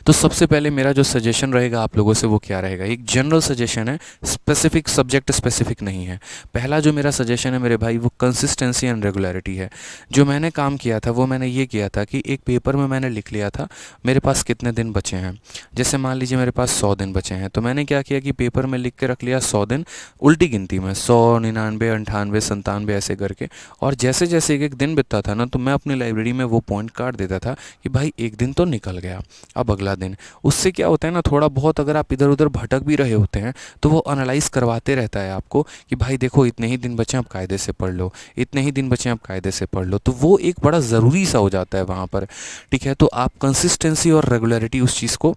तो सबसे पहले मेरा जो सजेशन रहेगा आप लोगों से वो क्या रहेगा, एक जनरल सजेशन है, स्पेसिफिक सब्जेक्ट स्पेसिफिक नहीं है। पहला जो मेरा सजेशन है मेरे भाई वो कंसिस्टेंसी एंड रेगुलरिटी है। जो मैंने काम किया था वो मैंने ये किया था कि एक पेपर में मैंने लिख लिया था मेरे पास कितने दिन बचे हैं। जैसे मान लीजिए मेरे पास 100 दिन बचे हैं, तो मैंने क्या किया कि पेपर में लिख के रख लिया 100 दिन उल्टी गिनती में, 100, 99, 98, 97 ऐसे करके। और जैसे जैसे एक एक दिन बीतता था ना, तो मैं अपनी लाइब्रेरी में वो पॉइंट काट देता था कि भाई एक दिन तो निकल गया, अब अगला दिन। उससे क्या होता है ना, थोड़ा बहुत अगर आप इधर उधर भटक भी रहे होते हैं तो वो एनालाइज करवाते रहता है आपको कि भाई देखो इतने ही दिन बचे हैं, आप कायदे से पढ़ लो, इतने ही दिन बचे हैं, आप कायदे से पढ़ लो। तो वो एक बड़ा ज़रूरी सा हो जाता है वहाँ पर। ठीक है, तो आप कंसिस्टेंसी और रेगुलरिटी उस चीज़ को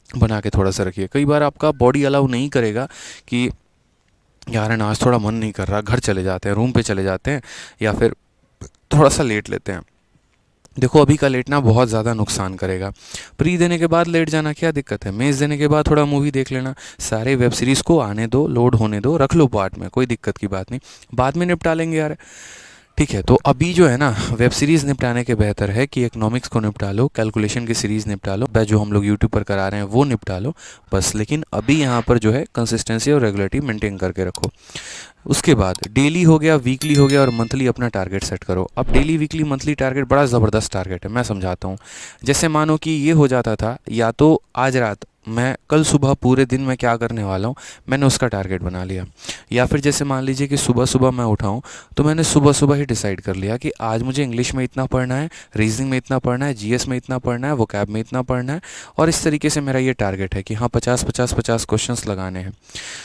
बना के थोड़ा सा रखिए। कई बार आपका बॉडी अलाउ नहीं करेगा कि यार है ना आज थोड़ा मन नहीं कर रहा, घर चले जाते हैं, रूम पे चले जाते हैं, या फिर थोड़ा सा लेट लेते हैं। देखो अभी का लेटना बहुत ज़्यादा नुकसान करेगा। प्री देने के बाद लेट जाना क्या दिक्कत है, मेज़ देने के बाद थोड़ा मूवी देख लेना। सारे वेब सीरीज़ को आने दो, लोड होने दो, रख लो पार्ट में, कोई दिक्कत की बात नहीं, बाद में निपटा लेंगे यार। ठीक है, तो अभी जो है ना वेब सीरीज़ निपटाने के बेहतर है कि इकोनॉमिक्स को निपटा लो, कैलकुलेशन की सीरीज़ निपटा लो, जो हम लोग यूट्यूब पर करा रहे हैं वो निपटा लो बस। लेकिन अभी यहाँ पर जो है कंसिस्टेंसी और रेगुलरिटी मेंटेन करके रखो। उसके बाद डेली हो गया, वीकली हो गया, और मंथली अपना टारगेट सेट करो। अब डेली वीकली मंथली टारगेट बड़ा ज़बरदस्त टारगेट है, मैं समझाता हूँ। जैसे मानो कि ये हो जाता था, या तो आज रात मैं कल सुबह पूरे दिन मैं क्या करने वाला हूँ, मैंने उसका टारगेट बना लिया। या फिर जैसे मान लीजिए कि सुबह सुबह मैं उठाऊँ, तो मैंने सुबह सुबह ही डिसाइड कर लिया कि आज मुझे इंग्लिश में इतना पढ़ना है, रीजनिंग में इतना पढ़ना है, जीएस में इतना पढ़ना है, वोकैब में इतना पढ़ना है। और इस तरीके से मेरा ये टारगेट है कि हाँ 50-50-50 क्वेश्चंस लगाने हैं।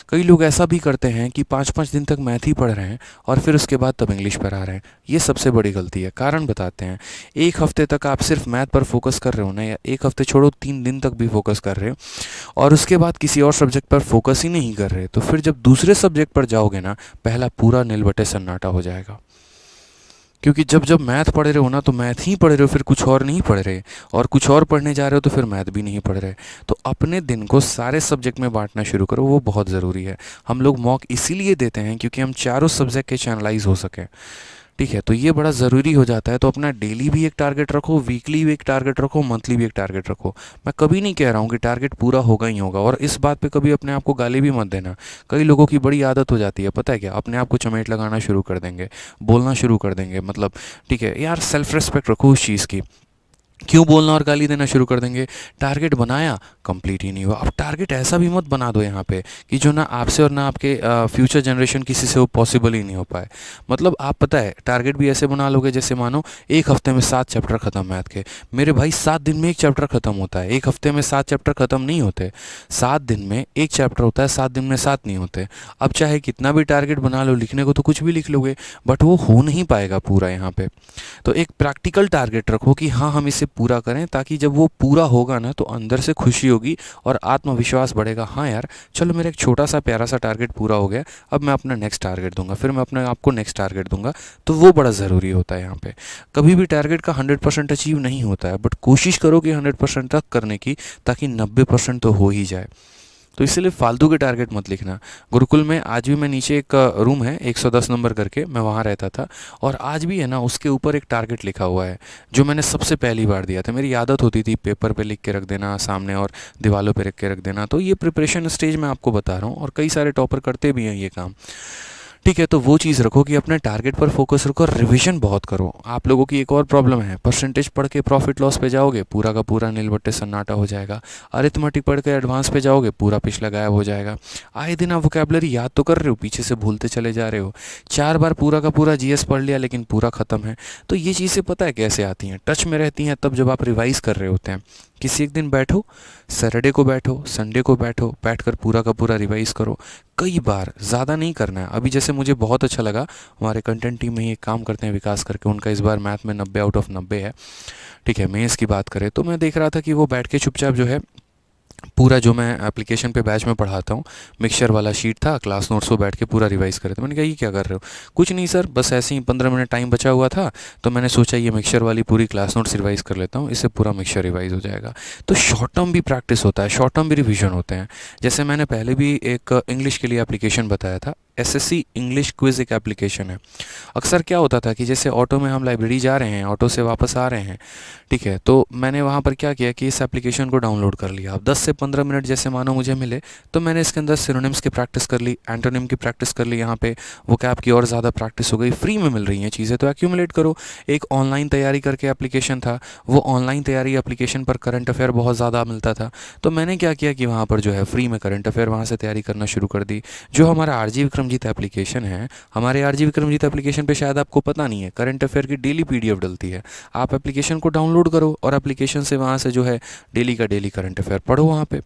कई लोग ऐसा भी करते हैं कि 5-5 दिन तक मैथ ही पढ़ रहे हैं और फिर उसके बाद तब इंग्लिश पर आ रहे हैं। ये सबसे बड़ी गलती है। कारण बताते हैं, एक हफ्ते तक आप सिर्फ मैथ पर फोकस कर रहे हो ना, या एक हफ्ते छोड़ो 3 दिन तक भी फोकस कर रहे हो, और उसके बाद किसी और सब्जेक्ट पर फोकस ही नहीं कर रहे, तो फिर जब दूसरे सब्जेक्ट पर जाओगे ना, पहला पूरा नीलबटे सन्नाटा हो जाएगा। क्योंकि जब जब मैथ पढ़ रहे हो ना, तो मैथ ही पढ़ रहे हो, फिर कुछ और नहीं पढ़ रहे, और कुछ और पढ़ने जा रहे हो तो फिर मैथ भी नहीं पढ़ रहे। तो अपने दिन को सारे सब्जेक्ट में बांटना शुरू करो, वो बहुत ज़रूरी है। हम लोग मॉक इसीलिए देते हैं क्योंकि हम चारों सब्जेक्ट के चैनलाइज हो सकें। ठीक है, तो ये बड़ा ज़रूरी हो जाता है। तो अपना डेली भी एक टारगेट रखो, वीकली भी एक टारगेट रखो, मंथली भी एक टारगेट रखो। मैं कभी नहीं कह रहा हूँ कि टारगेट पूरा होगा ही होगा, और इस बात पे कभी अपने आप को गाली भी मत देना। कई लोगों की बड़ी आदत हो जाती है, पता है क्या, अपने आप को चमेट लगाना शुरू कर देंगे, बोलना शुरू कर देंगे, मतलब ठीक है यार, सेल्फ रिस्पेक्ट रखो उस चीज़ की। क्यों बोलना और गाली देना शुरू कर देंगे। टारगेट बनाया, कंप्लीट ही नहीं हुआ। अब टारगेट ऐसा भी मत बना दो यहाँ पे कि जो ना आपसे और ना आपके फ्यूचर जनरेशन किसी से वो पॉसिबल ही नहीं हो पाए। मतलब आप पता है टारगेट भी ऐसे बना लोगे जैसे मानो एक हफ्ते में 7 चैप्टर खत्म मैथ के। मेरे भाई 7 दिन में एक चैप्टर खत्म होता है, एक हफ्ते में 7 चैप्टर खत्म नहीं होते। 7 दिन में एक चैप्टर होता है, 7 दिन में 7 नहीं होते। अब चाहे कितना भी टारगेट बना लो, लिखने को तो कुछ भी लिख लोगे, बट वो हो नहीं पाएगा पूरा यहाँ पे। तो एक प्रैक्टिकल टारगेट रखो कि हाँ हम इसे पूरा करें, ताकि जब वो पूरा होगा ना तो अंदर से खुशी होगी और आत्मविश्वास बढ़ेगा। हाँ यार चलो, मेरा एक छोटा सा प्यारा सा टारगेट पूरा हो गया, अब मैं अपना नेक्स्ट टारगेट दूंगा, फिर मैं अपने आप को नेक्स्ट टारगेट दूंगा। तो वो बड़ा ज़रूरी होता है यहाँ पे। कभी भी टारगेट का 100% अचीव नहीं होता है, बट कोशिश करो कि 100% तक करने की, ताकि 90% तो हो ही जाए। तो इसलिए फालतू के टारगेट मत लिखना। गुरुकुल में आज भी मैं नीचे एक रूम है 110 नंबर करके, मैं वहाँ रहता था, और आज भी है ना उसके ऊपर एक टारगेट लिखा हुआ है जो मैंने सबसे पहली बार दिया था। मेरी आदत होती थी पेपर पे लिख के रख देना सामने, और दीवालों पे रख के रख देना। तो ये प्रिपरेशन स्टेज में आपको बता रहा हूँ, और कई सारे टॉपर करते भी हैं ये काम। ठीक है, तो वो चीज़ रखो कि अपने टारगेट पर फोकस रखो, और रिवीजन बहुत करो। आप लोगों की एक और प्रॉब्लम है, परसेंटेज पढ़ के प्रॉफिट लॉस पे जाओगे, पूरा का पूरा नीलबट्टे सन्नाटा हो जाएगा। अरिथमेटिक पढ़ के एडवांस पे जाओगे, पूरा पिछला गायब हो जाएगा। आए दिन आप वोकैबुलरी याद तो कर रहे हो, पीछे से भूलते चले जा रहे हो। 4 बार पूरा का पूरा जीएस पढ़ लिया, लेकिन पूरा ख़त्म है। तो ये चीज़ें पता है कैसे आती हैं, टच में रहती हैं तब जब आप रिवाइज़ कर रहे होते हैं। किसी एक दिन बैठो, सैटरडे को बैठो, संडे को बैठो, बैठकर पूरा का पूरा रिवाइज़ करो। कई बार, ज़्यादा नहीं करना है। अभी जैसे मुझे बहुत अच्छा लगा, हमारे कंटेंट टीम में ही एक काम करते हैं विकास करके, उनका इस बार मैथ में 90 आउट ऑफ 90 है। ठीक है, मेंस की बात करें तो मैं देख रहा था कि वो बैठ के चुपचाप जो है पूरा जो मैं एप्लीकेशन पे बैच में पढ़ाता हूँ, मिक्सचर वाला शीट था, क्लास नोट्स को बैठ के पूरा रिवाइज़ करे थे। मैंने कहा ये क्या कर रहे हो? कुछ नहीं सर, बस ऐसे ही 15 मिनट टाइम बचा हुआ था, तो मैंने सोचा ये मिक्सचर वाली पूरी क्लास नोट्स रिवाइज़ कर लेता हूँ, इससे पूरा मिक्सचर रिवाइज़ हो जाएगा। तो शॉर्ट टर्म भी प्रैक्टिस होता है, शॉर्ट टर्म भी रिविजन होते हैं। जैसे मैंने पहले भी एक इंग्लिश के लिए एप्लीकेशन बताया था, एसएससी इंग्लिश क्विज़ एक एप्लीकेशन है। अक्सर क्या होता था कि जैसे ऑटो में हम लाइब्रेरी जा रहे हैं, ऑटो से वापस आ रहे हैं, ठीक है, तो मैंने वहाँ पर क्या किया कि इस एप्लीकेशन को डाउनलोड कर लिया। अब 10 से 15 मिनट जैसे मानो मुझे मिले, तो मैंने इसके अंदर सिनोनिम्स की प्रैक्टिस कर ली, एंटोनिम की प्रैक्टिस कर ली, यहाँ पे वोकैब की और ज़्यादा प्रैक्टिस हो गई। फ्री में मिल रही हैं चीज़ें, तो एक्यूमुलेट करो। एक ऑनलाइन तैयारी करके एप्लीकेशन था, वो ऑनलाइन तैयारी एप्लीकेशन पर करंट अफेयर बहुत ज़्यादा मिलता था, तो मैंने क्या किया कि वहाँ पर जो है फ्री में करंट अफेयर वहाँ से तैयारी करना शुरू कर दी। जो हमारा आरजी विक्रमजीत एप्लीकेशन है, हमारे आरजी विक्रमजीत एप्लीकेशन पे शायद आपको पता नहीं है, करंट अफेयर की डेली पीडीएफ डलती है। आप एप्लीकेशन को डाउनलोड करो और एप्लीकेशन से वहाँ से जो है डेली का डेली करंट अफेयर पढ़ो वहाँ पे।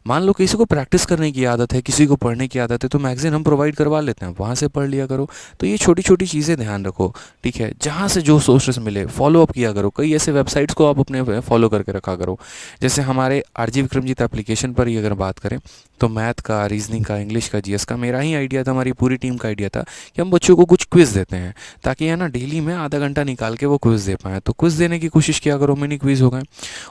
मान लो किसी को प्रैक्टिस करने की आदत है, किसी को पढ़ने की आदत है, तो मैगज़ीन हम प्रोवाइड करवा लेते हैं, वहाँ से पढ़ लिया करो। तो ये छोटी छोटी चीज़ें ध्यान रखो, ठीक है। जहाँ से जो सोर्सेस मिले फॉलो अप किया करो। कई ऐसे वेबसाइट्स को आप अपने फॉलो करके रखा करो। जैसे हमारे आरजी विक्रमजीत एप्लीकेशन पर ही अगर बात करें, तो मैथ का, रीजनिंग का, इंग्लिश का, जीएस का मेरा ही आइडिया था, हमारी पूरी टीम का आइडिया था कि हम बच्चों को कुछ क्विज़ देते हैं, ताकि है ना डेली में आधा घंटा निकाल के वो क्विज़ दे पाएँ। तो क्विज़ देने की कोशिश किया करो, मिनी क्विज़ हो गए।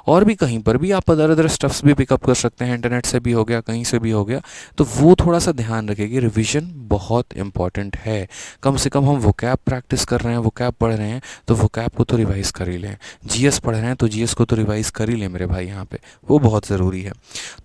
और भी कहीं पर भी आप अदर अदर स्टफ्स भी पिकअप कर सकते हैं, इंटरनेट से भी हो गया, कहीं से भी हो गया। तो वो थोड़ा सा ध्यान रखें कि रिविज़न बहुत इंपॉर्टेंट है। कम से कम हम वोकैब प्रैक्टिस कर रहे हैं, वोकैब पढ़ रहे हैं, तो वोकैब को तो रिवाइज़ कर ही लें। जीएस पढ़ रहे हैं तो जीएस को तो रिवाइज़ कर ही लें मेरे भाई, यहाँ पे वो बहुत ज़रूरी है।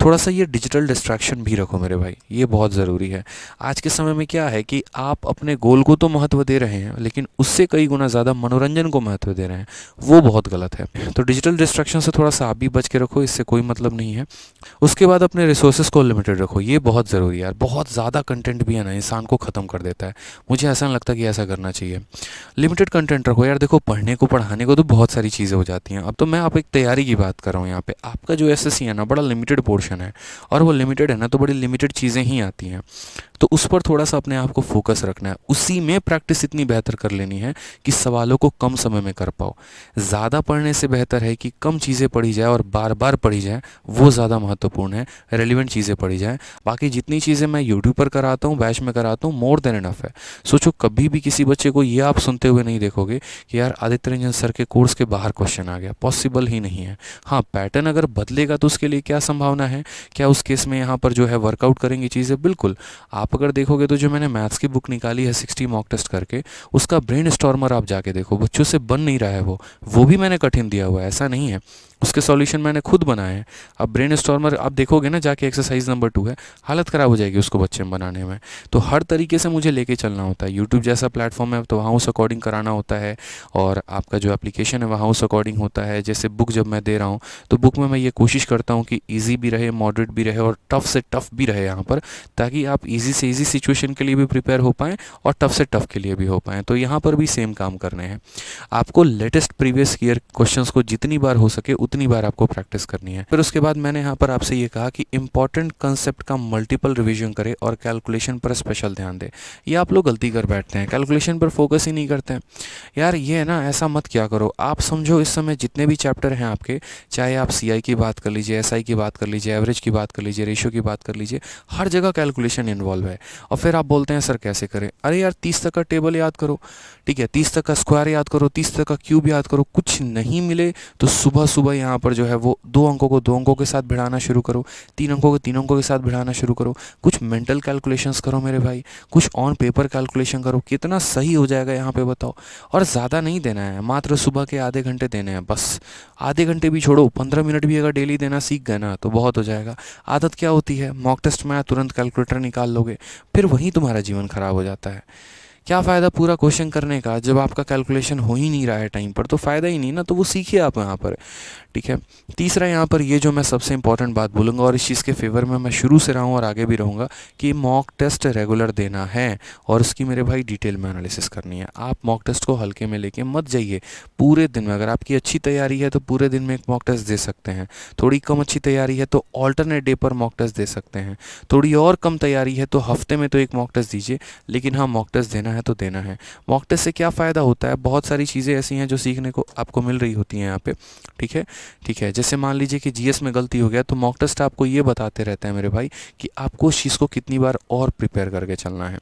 थोड़ा सा ये डिजिटल डिस्ट्रैक्शन भी रखो मेरे भाई, ये बहुत ज़रूरी है। आज के समय में क्या है कि आप अपने गोल को तो महत्व दे रहे हैं, लेकिन उससे कई गुना ज़्यादा मनोरंजन को महत्व दे रहे हैं, वो बहुत गलत है। तो डिजिटल डिस्ट्रैक्शन से थोड़ा सा आप भी बच के रखो, इससे कोई मतलब नहीं है। उसके बाद अपने रिसोर्सेज को लिमिटेड रखो, ये बहुत ज़रूरी है यार। बहुत ज़्यादा कंटेंट भी है ना, इंसान को ख़त्म कर देता है। मुझे ऐसा नहीं लगता कि ऐसा करना चाहिए। लिमिटेड कंटेंट रखो यार। देखो, पढ़ने को, पढ़ाने को तो बहुत सारी चीज़ें हो जाती हैं। अब तो मैं आप एक तैयारी की बात कर रहा हूँ यहाँ पे। आपका जो एसएससी है ना, बड़ा लिमिटेड पोर्शन है, और वो लिमिटेड है ना, तो बड़ी लिमिटेड चीज़ें ही आती हैं। तो उस पर थोड़ा सा अपने आप को फोकस रखना है, उसी में प्रैक्टिस इतनी बेहतर कर लेनी है कि सवालों को कम समय में कर पाओ। ज़्यादा पढ़ने से बेहतर है कि कम चीज़ें पढ़ी जाए और बार बार पढ़ी जाए, वो ज़्यादा महत्वपूर्ण है। रेलिवेंट चीज़ें पढ़ी जाए। बाकी जितनी चीज़ें मैं यूट्यूब पर कराता हूँ, बैच में कराता हूँ, मोर देन इनफ है। सोचो, कभी भी किसी बच्चे को ये आप सुनते हुए नहीं देखोगे कि यार आदित्य रंजन सर के कोर्स के बाहर क्वेश्चन आ गया। पॉसिबल ही नहीं है। हाँ, पैटर्न अगर बदलेगा तो उसके लिए क्या संभावना है, क्या उस केस में यहाँ पर जो है वर्कआउट करेंगी चीज़ें? बिल्कुल। आप अगर देखोगे तो जो मैंने मैथ्स की बुक निकाली है 60 मॉक टेस्ट करके, उसका ब्रेन स्टॉर्मर आप जाके देखो, बच्चों से बन नहीं रहा है वो भी मैंने कठिन दिया हुआ है, ऐसा नहीं है। उसके सॉल्यूशन मैंने खुद बनाए हैं। अब ब्रेन स्टॉर्मर आप देखोगे ना जाके, एक्सरसाइज नंबर 2 है, हालत ख़राब हो जाएगी उसको बच्चे में बनाने में। तो हर तरीके से मुझे लेके चलना होता है। यूट्यूब जैसा प्लेटफॉर्म है तो वहाँ उस अकॉर्डिंग कराना होता है, और आपका जो एप्लीकेशन है वहाँ उस अकॉर्डिंग होता है। जैसे बुक जब मैं दे रहा हूँ, तो बुक में मैं ये कोशिश करता हूँ कि ईजी भी रहे, मॉडरेट भी रहे, और टफ से टफ भी रहे यहाँ पर, ताकि आप ईजी से ईजी सिचुएशन के लिए भी प्रिपेयर हो पाएँ और टफ से टफ के लिए भी हो पाएँ। तो यहाँ पर भी सेम काम करने हैं। आपको लेटेस्ट प्रीवियस ईयर क्वेश्चंस को जितनी बार हो सके उतनी बार आपको प्रैक्टिस करनी है। फिर उसके बाद मैंने यहाँ पर आपसे ये कहा कि इंपॉर्टेंट कंसेप्ट का मल्टीपल रिवीजन करें और कैलकुलेशन पर स्पेशल ध्यान दें। ये आप लोग गलती कर बैठते हैं, कैलकुलेशन पर फोकस ही नहीं करते हैं यार। ये है ना, ऐसा मत क्या करो। आप समझो इस समय जितने भी चैप्टर हैं आपके, चाहे आप सीआई की बात कर लीजिए, एसआई की बात कर लीजिए, एवरेज की बात कर लीजिए, रेशियो की बात कर लीजिए, हर जगह कैलकुलेशन इन्वॉल्व है। और फिर आप बोलते हैं सर कैसे करें? अरे यार 30 तक का टेबल याद करो, ठीक है, 30 तक का स्क्वायर याद करो, 30 तक का क्यूब याद करो। कुछ नहीं मिले तो सुबह सुबह यहाँ पर जो है वो 2 अंकों को 2 अंकों के साथ भिड़ाना शुरू करो, 3 अंकों को 3 अंकों के साथ भिड़ाना शुरू करो। कुछ मेंटल कैलकुलेशंस करो मेरे भाई, कुछ ऑन पेपर कैलकुलेशन करो। कितना सही हो जाएगा यहाँ पे बताओ। और ज़्यादा नहीं देना है, मात्र सुबह के आधे घंटे देने हैं बस। आधे घंटे भी छोड़ो, 15 मिनट भी अगर डेली देना सीख गए ना तो बहुत हो जाएगा। आदत क्या होती है, मॉक टेस्ट में तुरंत कैलकुलेटर निकाल लोगे, फिर वहीं तुम्हारा जीवन खराब हो जाता है। क्या फ़ायदा पूरा क्वेश्चन करने का जब आपका कैलकुलेशन हो ही नहीं रहा है टाइम पर? तो फ़ायदा ही नहीं ना। तो वो सीखिए आप यहाँ पर, ठीक है। तीसरा यहाँ पर ये जो मैं सबसे इंपॉर्टेंट बात बोलूँगा, और इस चीज़ के फेवर में मैं शुरू से रहा हूँ और आगे भी रहूँगा, कि मॉक टेस्ट रेगुलर देना है और उसकी मेरे भाई डिटेल में एनालिसिस करनी है। आप मॉक टेस्ट को हल्के में लेके मत जाइए। पूरे दिन में अगर आपकी अच्छी तैयारी है तो पूरे दिन में एक मॉक टेस्ट दे सकते हैं। थोड़ी कम अच्छी तैयारी है तो ऑल्टरनेट डे पर मॉक टेस्ट दे सकते हैं। थोड़ी और कम तैयारी है तो हफ्ते में तो एक मॉक टेस्ट दीजिए, लेकिन हाँ, मॉक टेस्ट देना है है तो देना है। मॉक टेस्ट से क्या फ़ायदा होता है, बहुत सारी चीज़ें ऐसी हैं जो सीखने को आपको मिल रही होती हैं यहाँ पे। ठीक है, ठीक है। जैसे मान लीजिए कि जीएस में गलती हो गया तो मॉक टेस्ट आपको ये बताते रहता है मेरे भाई कि आपको उस चीज़ को कितनी बार और प्रिपेयर करके चलना है।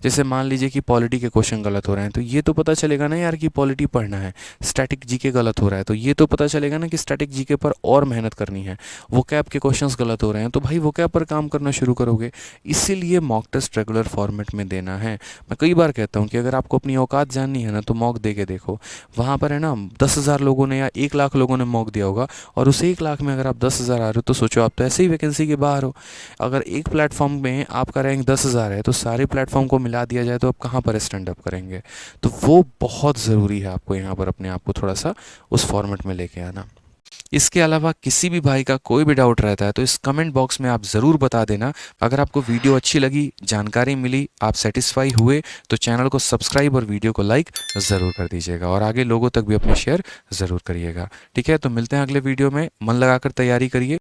जैसे मान लीजिए कि पॉलिटी के क्वेश्चन गलत हो रहे हैं तो ये तो पता चलेगा ना यार कि पॉलिटी पढ़ना है। स्टैटिक जीके गलत हो रहा है तो ये तो पता चलेगा ना कि स्टैटिक जीके पर और मेहनत करनी है। वोकैब के क्वेश्चंस गलत हो रहे हैं तो भाई वोकैब पर काम करना शुरू करोगे। इसीलिए मॉक टेस्ट रेगुलर फॉर्मेट में देना है। मैं कई बार कहता हूँ कि अगर आपको अपनी औकात जाननी है ना तो मॉक दे के देखो। वहाँ पर है ना 10,000 लोगों ने या 1 लाख लोगों ने मॉक दिया होगा और उस 1 लाख में अगर आप 10,000 आ रहे हो तो सोचो आप तो ऐसे ही वैकेंसी के बाहर हो। अगर एक प्लेटफॉर्म में आपका रैंक 10,000 है तो सारे प्लेटफॉर्म को मिला दिया जाए तो आप कहाँ पर स्टैंड अप करेंगे। तो वो बहुत ज़रूरी है आपको यहाँ पर अपने आप को थोड़ा सा उस फॉर्मेट में लेके आना। इसके अलावा किसी भी भाई का कोई भी डाउट रहता है तो इस कमेंट बॉक्स में आप ज़रूर बता देना। अगर आपको वीडियो अच्छी लगी, जानकारी मिली, आप सेटिस्फाई हुए तो चैनल को सब्सक्राइब और वीडियो को लाइक ज़रूर कर दीजिएगा और आगे लोगों तक भी अपने शेयर ज़रूर करिएगा। ठीक है, तो मिलते हैं अगले वीडियो में। मन लगाकर तैयारी करिए।